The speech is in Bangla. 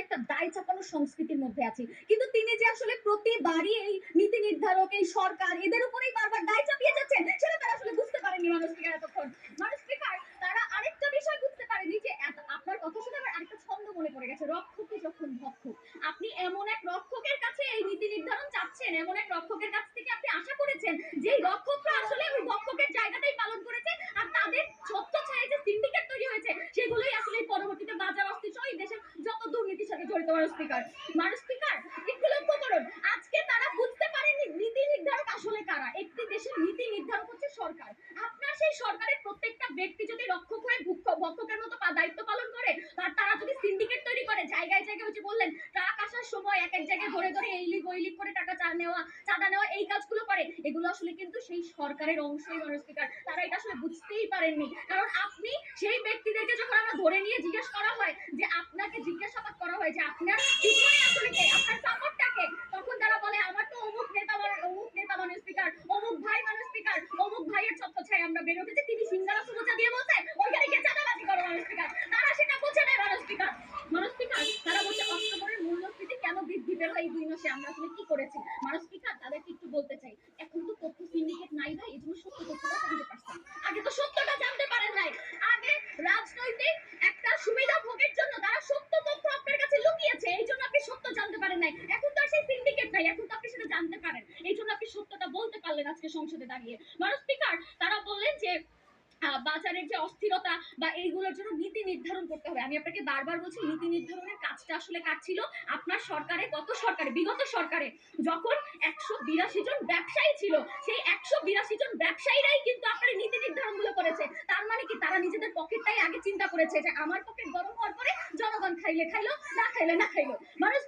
একটা দায় চাপানো সংস্কৃতির মধ্যে আছি, কিন্তু তিনি যে আসলে প্রতিবারই এই নীতি নির্ধারক, এই সরকার এদের উপরেই বারবার দায় চাপিয়ে যাচ্ছেন, সেটা তারা আসলে বুঝতে পারেননি মানুষ স্পিকার এতক্ষণ। মানুষ স্পিকার তারা আরেকটা বিষয় বুঝতে পারেনি যে আপনার কথা শুনে আমার আরেকটা ছন্দ মনে পড়ে গেছে, রক্ষকই যখন ভক্ষক। আপনি এমন এক রক্ষকের কাছে এই নীতি নির্ধারণ চাচ্ছেন, এমন এক রক্ষকের কাছ থেকে আপনি আশা করেছেন যে রক্ষকরা আসলে ওই ভক্ষকের জায়গাটাই পালন করেছে, আর তাদের ছত্রছায়ায় যে সিন্ডিকেট তৈরি হয়েছে সেগুলোই আসলে পরবর্তীতে বাজার অস্থির সহ দেশের যত দুর্নীতির সাথে জড়িত। মানুষ স্পিকার একটু লক্ষ্য করুন, আজকে তারা বুঝতে পারেনি নীতি নির্ধারক আসলে কারা। একটি দেশের নীতি নির্ধারক হচ্ছে সরকার। আপনার সেই সরকারের প্রত্যেকটা ব্যক্তি যদি রক্ষক হয়ে ভক্ষকের মতো দায়িত্ব পালন করে, আর তারা যদি সিন্ডিকেট তৈরি করে, জায়গায় জায়গায় হচ্ছে বললেন ট্রাক আসার সময় এক এক জায়গায় ধরে ধরে এই লিগ ওই লিগ করে টাকা চাঁদা নেওয়া, এই কাজগুলো করে, এগুলো আসলে কিন্তু সেই সরকারের অংশই। মানুষ স্পিকার তারা এটা আসলে বুঝতেই পারেননি, কারণ আপনি সেই ব্যক্তিদেরকে যখন আমরা ধরে নিয়ে জিজ্ঞেস করা হয়, যে আপনাকে জিজ্ঞাসাবাদ করা হয় যে আপনার পিছনে আসলে কে, আপনার সাপোর্টটা কে, তখন তারা বলে আমার তো অমুক নেতা, অমুক নেতা মানুষ স্পিকার, অমুক ভাই মানুষ স্পিকার, অমুক ভাইয়ের ছত্রছায়ায় আমরা বেড়ে উঠেছি, তিনি সিঙ্গারা সমুচা দিয়ে বলছে ওইখানে গিয়ে চাঁদাবাজি করো। মানুষ স্পিকার তারা সেটা বোঝে না। মানুষ স্পিকার তারা বলছে অক্টোবরের মূল্যস্ফীতি কেন বৃদ্ধি পেল এই 2 মাসে, আমরা আসলে কি করেছি। মানুষ স্পিকার তাদেরকে একটু বলতে চাই, এখন তো তথ্য সিন্ডিকেট নাই ভাই, এই জন্য সত্য তথ্যটা জানতে পারছেন। আগে তো সত্যটা জানতে পারেন নাই, আগে রাজনৈতিক একটা সুবিধা ভোগের জন্য তারা সত্য তথ্য আপনার কাছে লুকিয়েছে, এই জন্য আপনি সত্য জানতে পারেন নাই। এখন তো আর সেই সিন্ডিকেট নাই, এখন তো আপনি সেটা জানতে পারেন, এই জন্য আপনি সত্যটা বলতে পারলেন আজকে সংসদে দাঁড়িয়ে। মানুষ স্পিকার তারা বললেন যে বাজারের যে অস্থিরতা বা এইগুলোর জন্য নীতি নির্ধারণ করতে হবে। আমি আপনাকে বারবার বলছি, নীতি নির্ধারণের কাজটা আসলে কার ছিল? আপনার সরকারে, গত সরকারে, বিগত সরকারে যখন 182 জন ব্যবসায়ী ছিল, সেই 182 জন ব্যবসায়ীরাই কিন্তু আপনার নীতি নির্ধারণ গুলো করেছে। তার মানে কি, তারা নিজেদের পকেটটাই আগে চিন্তা করেছে যে আমার পকেট গরম হওয়ার পরে জনগণ খাইলে খাইলো, না খাইলে না খাইলো। মানুষ